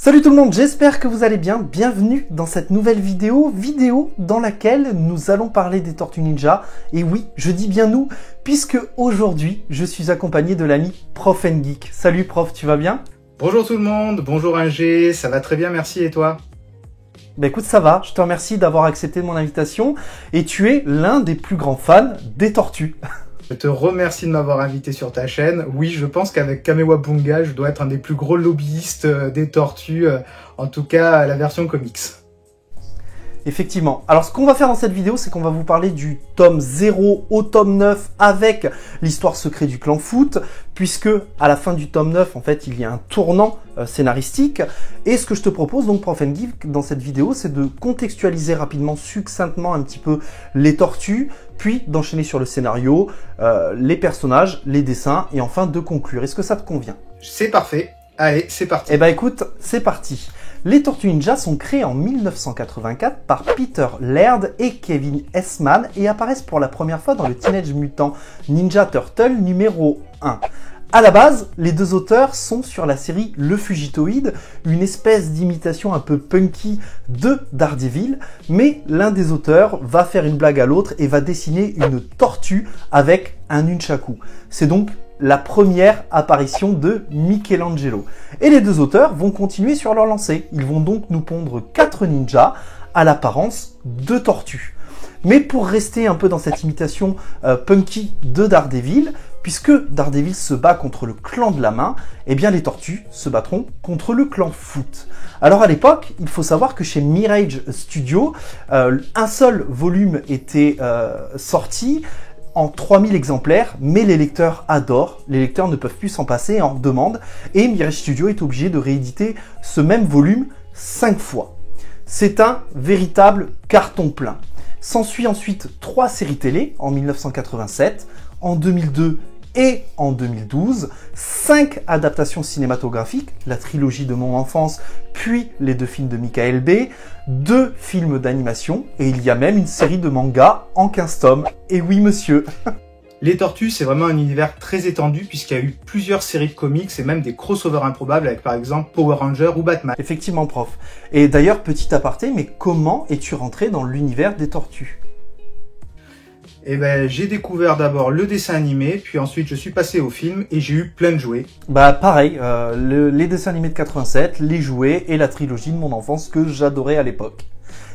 Salut tout le monde, j'espère que vous allez bien. Bienvenue dans cette nouvelle vidéo dans laquelle nous allons parler des Tortues Ninja. Et oui, je dis bien nous, puisque aujourd'hui, je suis accompagné de l'ami Prof Geek. Salut Prof, tu vas bien? Bonjour tout le monde, bonjour Ingé, ça va très bien, merci, et toi? Bah écoute, ça va, je te remercie d'avoir accepté mon invitation et tu es l'un des plus grands fans des tortues. Je te remercie de m'avoir invité sur ta chaîne. Oui, je pense qu'avec Kamewabunga, je dois être un des plus gros lobbyistes des tortues, en tout cas la version comics. Effectivement. Alors ce qu'on va faire dans cette vidéo, c'est qu'on va vous parler du tome 0 au tome 9 avec l'histoire secrète du clan Foot, puisque à la fin du tome 9, en fait, il y a un tournant scénaristique. Et ce que je te propose, donc, Prof Geek, dans cette vidéo, c'est de contextualiser rapidement, succinctement un petit peu les tortues, puis d'enchaîner sur le scénario, les personnages, les dessins, et enfin de conclure. Est-ce que ça te convient? C'est parfait. Allez, c'est parti. Eh ben écoute, c'est parti. Les Tortues Ninja sont créées en 1984 par Peter Laird et Kevin Eastman et apparaissent pour la première fois dans le Teenage Mutant Ninja Turtle numéro 1. À la base, les deux auteurs sont sur la série Le Fugitoïde, une espèce d'imitation un peu punky de Daredevil, mais l'un des auteurs va faire une blague à l'autre et va dessiner une tortue avec un nunchaku. C'est donc la première apparition de Michelangelo. Et les deux auteurs vont continuer sur leur lancée. Ils vont donc nous pondre 4 ninjas à l'apparence de tortues. Mais pour rester un peu dans cette imitation punky de Daredevil, puisque Daredevil se bat contre le clan de la main, eh bien les tortues se battront contre le clan Foot. Alors à l'époque, il faut savoir que chez Mirage Studio, un seul volume était sorti, en 3000 exemplaires, mais les lecteurs adorent, les lecteurs ne peuvent plus s'en passer et en demandent, et Mirage Studio est obligé de rééditer ce même volume 5 fois. C'est un véritable carton plein. S'ensuit ensuite 3 séries télé en 1987, en 2002 et en 2012, 5 adaptations cinématographiques, la trilogie de mon enfance, puis les 2 films de Michael Bay, 2 films d'animation, et il y a même une série de mangas en 15 tomes. Et oui monsieur. Les tortues, c'est vraiment un univers très étendu puisqu'il y a eu plusieurs séries de comics et même des crossovers improbables avec par exemple Power Rangers ou Batman. Effectivement prof. Et d'ailleurs, petit aparté, mais comment es-tu rentré dans l'univers des tortues ? Eh ben, j'ai découvert d'abord le dessin animé, puis ensuite je suis passé au film et j'ai eu plein de jouets. Bah pareil, les dessins animés de 87, les jouets et la trilogie de mon enfance que j'adorais à l'époque.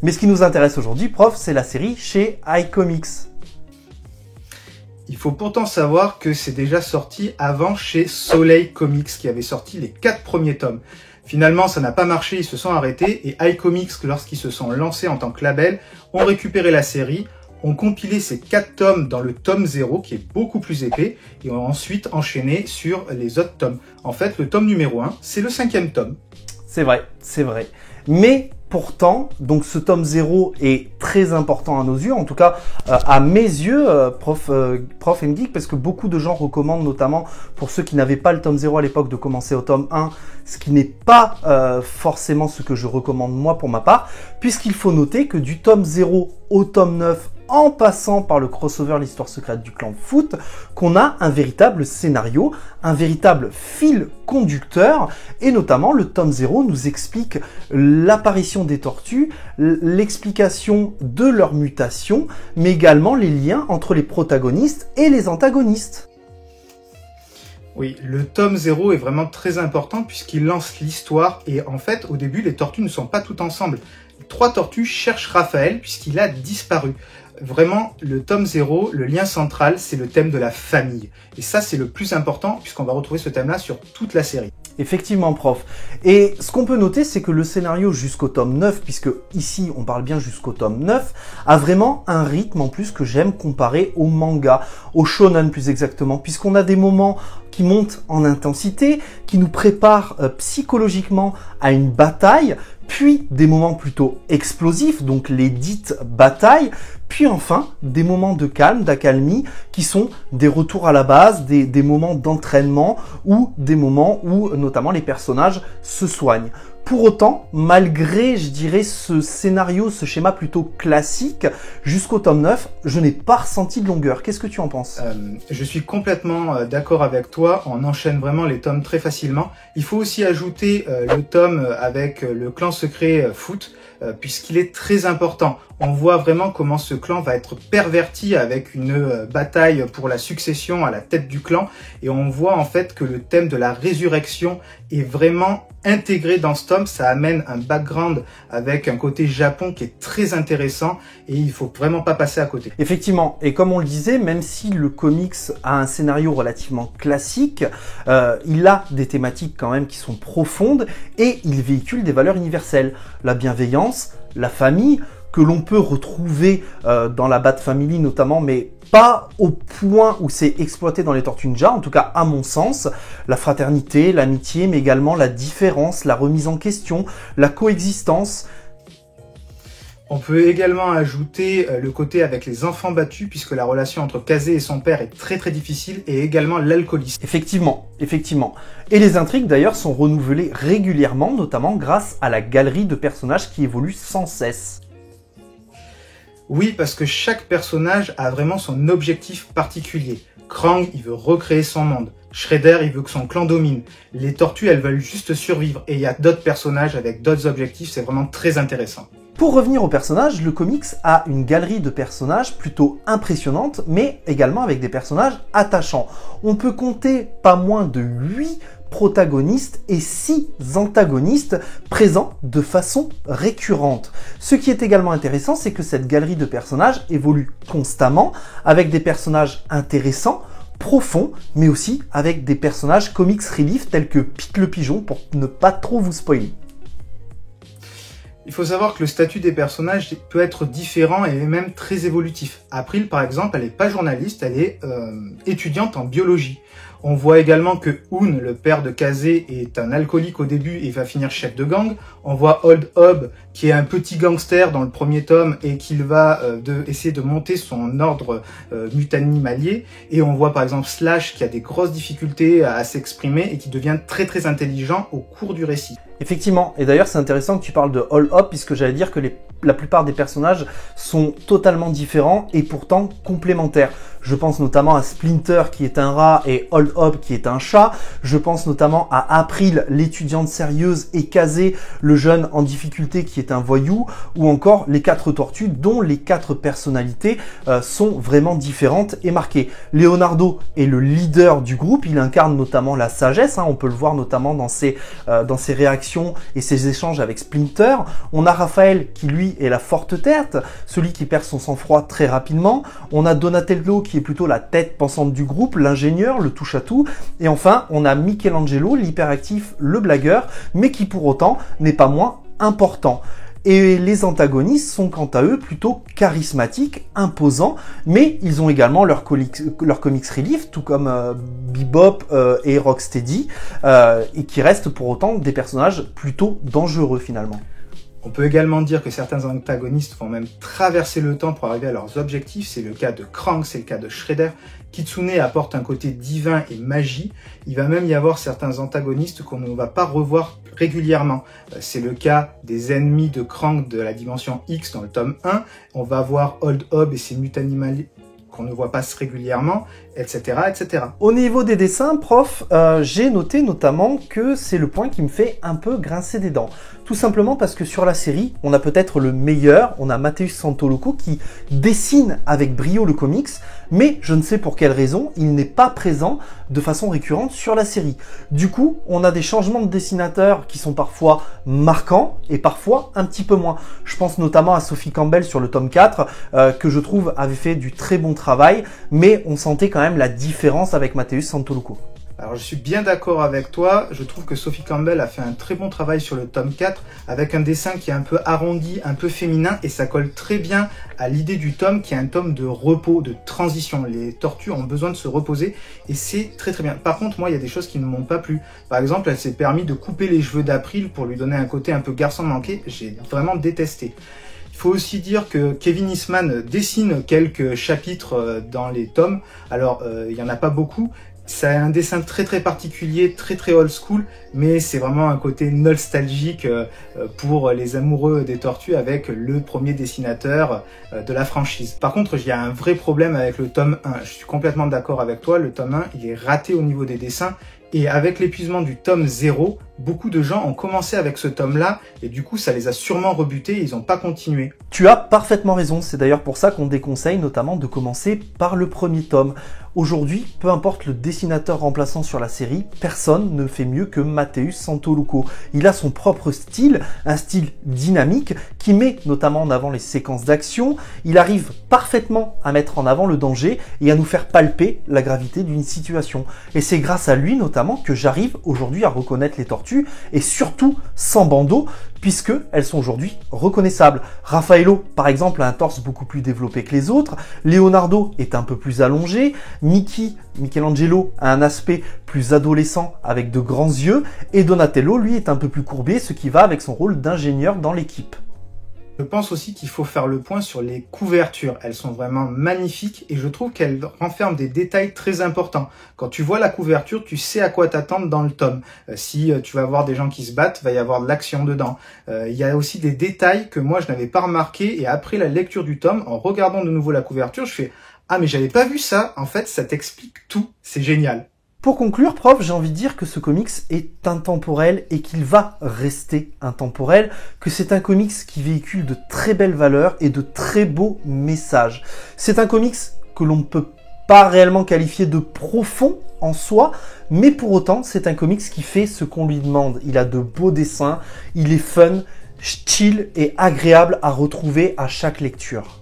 Mais ce qui nous intéresse aujourd'hui, prof, c'est la série chez iComics. Il faut pourtant savoir que c'est déjà sorti avant chez Soleil Comics qui avait sorti les 4 premiers tomes. Finalement, ça n'a pas marché, ils se sont arrêtés et iComics, lorsqu'ils se sont lancés en tant que label, ont récupéré la série, ont compilé ces 4 tomes dans le tome 0 qui est beaucoup plus épais et ont ensuite enchaîné sur les autres tomes. En fait, le tome numéro 1, c'est le 5e tome. C'est vrai, c'est vrai. Mais pourtant, donc ce tome 0 est très important à nos yeux, en tout cas à mes yeux, Prof Geek, parce que beaucoup de gens recommandent, notamment pour ceux qui n'avaient pas le tome 0 à l'époque, de commencer au tome 1, ce qui n'est pas forcément ce que je recommande moi pour ma part, puisqu'il faut noter que du tome 0 au tome 9, en passant par le crossover l'histoire secrète du clan Foot, qu'on a un véritable scénario, un véritable fil conducteur, et notamment le tome 0 nous explique l'apparition des tortues, l'explication de leur mutation, mais également les liens entre les protagonistes et les antagonistes. Oui, le tome 0 est vraiment très important puisqu'il lance l'histoire et en fait, au début, les tortues ne sont pas toutes ensemble. Les 3 tortues cherchent Raphaël puisqu'il a disparu. Vraiment, le tome 0, le lien central, c'est le thème de la famille. Et ça, c'est le plus important puisqu'on va retrouver ce thème-là sur toute la série. Effectivement, prof. Et ce qu'on peut noter, c'est que le scénario jusqu'au tome 9, puisque ici, on parle bien jusqu'au tome 9, a vraiment un rythme en plus que j'aime comparer au manga, au shonen plus exactement, puisqu'on a des moments qui montent en intensité, qui nous préparent psychologiquement à une bataille, puis des moments plutôt explosifs, donc les dites batailles, puis enfin des moments de calme, d'accalmie, qui sont des retours à la base, des moments d'entraînement ou des moments où notamment les personnages se soignent. Pour autant, malgré, je dirais, ce scénario, ce schéma plutôt classique, jusqu'au tome 9, je n'ai pas ressenti de longueur. Qu'est-ce que tu en penses? Je suis complètement d'accord avec toi, on enchaîne vraiment les tomes très facilement. Il faut aussi ajouter le tome avec le clan secret Foot, puisqu'il est très important. On voit vraiment comment ce clan va être perverti avec une bataille pour la succession à la tête du clan, et on voit en fait que le thème de la résurrection est vraiment intégré dans ce tome. Ça amène un background avec un côté Japon qui est très intéressant et il faut vraiment pas passer à côté. Effectivement, et comme on le disait, même si le comics a un scénario relativement classique, il a des thématiques quand même qui sont profondes et il véhicule des valeurs universelles. La bienveillance, la famille, que l'on peut retrouver dans la Bat Family notamment, mais pas au point où c'est exploité dans les Tortues Ninja, en tout cas à mon sens. La fraternité, l'amitié, mais également la différence, la remise en question, la coexistence. On peut également ajouter le côté avec les enfants battus, puisque la relation entre Kazé et son père est très difficile, et également l'alcoolisme. Effectivement. Et les intrigues d'ailleurs sont renouvelées régulièrement, notamment grâce à la galerie de personnages qui évoluent sans cesse. Oui, parce que chaque personnage a vraiment son objectif particulier. Krang, il veut recréer son monde. Shredder, il veut que son clan domine. Les tortues, elles veulent juste survivre. Et il y a d'autres personnages avec d'autres objectifs, c'est vraiment très intéressant. Pour revenir aux personnages, le comics a une galerie de personnages plutôt impressionnante, mais également avec des personnages attachants. On peut compter pas moins de 8 protagonistes et 6 antagonistes présents de façon récurrente. Ce qui est également intéressant, c'est que cette galerie de personnages évolue constamment avec des personnages intéressants, profonds, mais aussi avec des personnages comics relief tels que Pete le Pigeon pour ne pas trop vous spoiler. Il faut savoir que le statut des personnages peut être différent et même très évolutif. April, par exemple, elle n'est pas journaliste, elle est étudiante en biologie. On voit également que Hoon, le père de Kazé, est un alcoolique au début et va finir chef de gang. On voit Old Hob, qui est un petit gangster dans le premier tome et qui va essayer de monter son ordre mutanimalier. Et on voit par exemple Slash, qui a des grosses difficultés à s'exprimer et qui devient très intelligent au cours du récit. Effectivement, et d'ailleurs c'est intéressant que tu parles de All Up, puisque j'allais dire que la plupart des personnages sont totalement différents et pourtant complémentaires. Je pense notamment à Splinter qui est un rat et Hold Up qui est un chat. Je pense notamment à April, l'étudiante sérieuse, et Kazé, le jeune en difficulté qui est un voyou, ou encore les 4 tortues dont les 4 personnalités sont vraiment différentes et marquées. Leonardo est le leader du groupe, il incarne notamment la sagesse, on peut le voir notamment dans ses réactions et ses échanges avec Splinter. On a Raphaël qui lui est la forte tête, celui qui perd son sang-froid très rapidement. On a Donatello qui est plutôt la tête pensante du groupe, l'ingénieur, le touche-à-tout. Et enfin, on a Michelangelo, l'hyperactif, le blagueur, mais qui pour autant n'est pas moins important. Et les antagonistes sont quant à eux plutôt charismatiques, imposants, mais ils ont également leur comics relief, tout comme Bebop et Rocksteady, et qui restent pour autant des personnages plutôt dangereux finalement. On peut également dire que certains antagonistes vont même traverser le temps pour arriver à leurs objectifs. C'est le cas de Krang, c'est le cas de Shredder. Kitsune apporte un côté divin et magie. Il va même y avoir certains antagonistes qu'on ne va pas revoir régulièrement. C'est le cas des ennemis de Krang de la dimension X dans le tome 1. On va voir Old Hob et ses mutanimaliers qu'on ne voit pas régulièrement, etc., etc. Au niveau des dessins, prof, j'ai noté notamment que c'est le point qui me fait un peu grincer des dents. Tout simplement parce que sur la série, on a peut-être le meilleur, on a Matheus Santoloco qui dessine avec brio le comics, mais je ne sais pour quelle raison, il n'est pas présent de façon récurrente sur la série. Du coup, on a des changements de dessinateurs qui sont parfois marquants et parfois un petit peu moins. Je pense notamment à Sophie Campbell sur le tome 4, que je trouve avait fait du très bon travail, mais on sentait quand même la différence avec Matheus Santoloco. Alors je suis bien d'accord avec toi, je trouve que Sophie Campbell a fait un très bon travail sur le tome 4 avec un dessin qui est un peu arrondi, un peu féminin et ça colle très bien à l'idée du tome qui est un tome de repos, de transition. Les tortues ont besoin de se reposer et c'est très bien. Par contre moi il y a des choses qui ne m'ont pas plu. Par exemple elle s'est permis de couper les cheveux d'April pour lui donner un côté un peu garçon manqué, j'ai vraiment détesté. Il faut aussi dire que Kevin Eastman dessine quelques chapitres dans les tomes, alors il n'y en a pas beaucoup. Ça a un dessin très très particulier, très très old school, mais c'est vraiment un côté nostalgique pour les amoureux des tortues avec le premier dessinateur de la franchise. Par contre, il y a un vrai problème avec le tome 1. Je suis complètement d'accord avec toi, le tome 1, il est raté au niveau des dessins. Et avec l'épuisement du tome 0, beaucoup de gens ont commencé avec ce tome-là, et du coup, ça les a sûrement rebutés, ils n'ont pas continué. Tu as parfaitement raison, c'est d'ailleurs pour ça qu'on déconseille notamment de commencer par le premier tome. Aujourd'hui, peu importe le dessinateur remplaçant sur la série, personne ne fait mieux que Matheus Santolouco. Il a son propre style, un style dynamique qui met notamment en avant les séquences d'action. Il arrive parfaitement à mettre en avant le danger et à nous faire palper la gravité d'une situation. Et c'est grâce à lui notamment que j'arrive aujourd'hui à reconnaître les tortues et surtout sans bandeau, puisque elles sont aujourd'hui reconnaissables. Raffaello, par exemple, a un torse beaucoup plus développé que les autres. Leonardo est un peu plus allongé. Michelangelo a un aspect plus adolescent avec de grands yeux. Et Donatello, lui, est un peu plus courbé, ce qui va avec son rôle d'ingénieur dans l'équipe. Je pense aussi qu'il faut faire le point sur les couvertures. Elles sont vraiment magnifiques et je trouve qu'elles renferment des détails très importants. Quand tu vois la couverture, tu sais à quoi t'attendre dans le tome. Si tu vas voir des gens qui se battent, il va y avoir de l'action dedans. Il y a aussi des détails que moi je n'avais pas remarqué et après la lecture du tome, en regardant de nouveau la couverture, je fais « Ah mais j'avais pas vu ça !» En fait, ça t'explique tout. C'est génial. Pour conclure, prof, j'ai envie de dire que ce comics est intemporel et qu'il va rester intemporel, que c'est un comics qui véhicule de très belles valeurs et de très beaux messages. C'est un comics que l'on ne peut pas réellement qualifier de profond en soi, mais pour autant, c'est un comics qui fait ce qu'on lui demande. Il a de beaux dessins, il est fun, chill et agréable à retrouver à chaque lecture.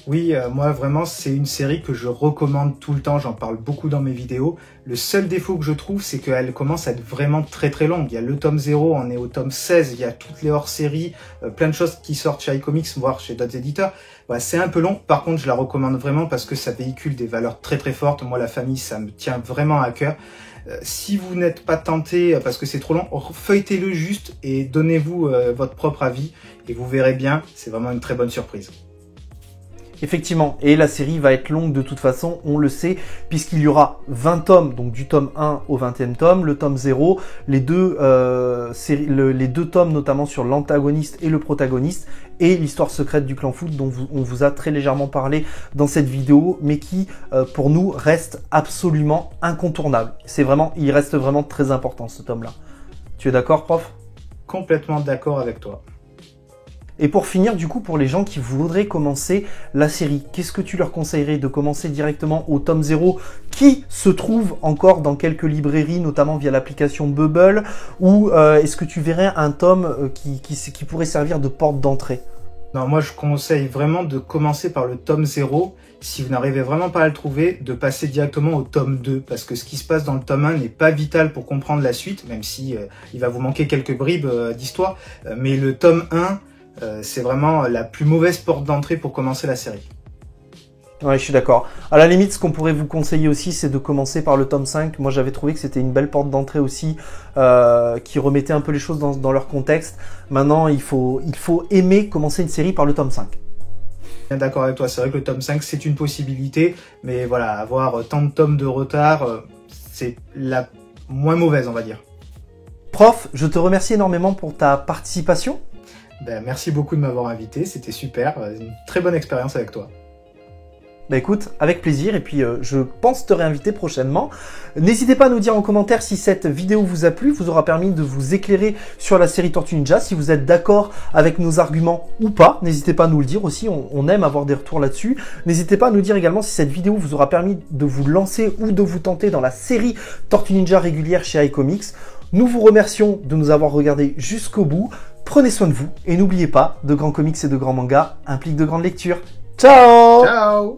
Oui, moi vraiment c'est une série que je recommande tout le temps, j'en parle beaucoup dans mes vidéos. Le seul défaut que je trouve, c'est qu'elle commence à être vraiment très très longue. Il y a le tome 0, on est au tome 16, il y a toutes les hors-séries, plein de choses qui sortent chez iComics, voire chez d'autres éditeurs. Ouais, c'est un peu long, par contre je la recommande vraiment parce que ça véhicule des valeurs très très fortes. Moi la famille, ça me tient vraiment à cœur. Si vous n'êtes pas tenté parce que c'est trop long, feuilletez-le juste et donnez-vous votre propre avis et vous verrez bien, c'est vraiment une très bonne surprise. Effectivement, et la série va être longue de toute façon, on le sait, puisqu'il y aura 20 tomes, donc du tome 1 au 20e tome, le tome 0, les deux tomes notamment sur l'antagoniste et le protagoniste, et l'histoire secrète du clan Foot dont on vous a très légèrement parlé dans cette vidéo, mais qui pour nous reste absolument incontournable. Il reste vraiment très important ce tome-là. Tu es d'accord, prof? Complètement d'accord avec toi. Et pour finir, du coup, pour les gens qui voudraient commencer la série, qu'est-ce que tu leur conseillerais? De commencer directement au tome 0 qui se trouve encore dans quelques librairies, notamment via l'application Bubble, ou est-ce que tu verrais un tome qui pourrait servir de porte d'entrée? Non, moi je conseille vraiment de commencer par le tome 0. Si vous n'arrivez vraiment pas à le trouver, de passer directement au tome 2, parce que ce qui se passe dans le tome 1 n'est pas vital pour comprendre la suite, même si il va vous manquer quelques bribes d'histoire, mais le tome 1... c'est vraiment la plus mauvaise porte d'entrée pour commencer la série. Ouais, je suis d'accord. À la limite, ce qu'on pourrait vous conseiller aussi, c'est de commencer par le tome 5. Moi, j'avais trouvé que c'était une belle porte d'entrée aussi, qui remettait un peu les choses dans leur contexte. Maintenant, il faut aimer commencer une série par le tome 5. Bien d'accord avec toi, c'est vrai que le tome 5, c'est une possibilité, mais voilà, avoir tant de tomes de retard, c'est la moins mauvaise, on va dire. Prof, je te remercie énormément pour ta participation. Merci beaucoup de m'avoir invité, c'était super, une très bonne expérience avec toi. Écoute, avec plaisir, et puis je pense te réinviter prochainement. N'hésitez pas à nous dire en commentaire si cette vidéo vous a plu, vous aura permis de vous éclairer sur la série Tortue Ninja, si vous êtes d'accord avec nos arguments ou pas. N'hésitez pas à nous le dire aussi, on aime avoir des retours là-dessus. N'hésitez pas à nous dire également si cette vidéo vous aura permis de vous lancer ou de vous tenter dans la série Tortue Ninja régulière chez iComics. Nous vous remercions de nous avoir regardé jusqu'au bout. Prenez soin de vous et n'oubliez pas, de grands comics et de grands mangas impliquent de grandes lectures. Ciao! Ciao!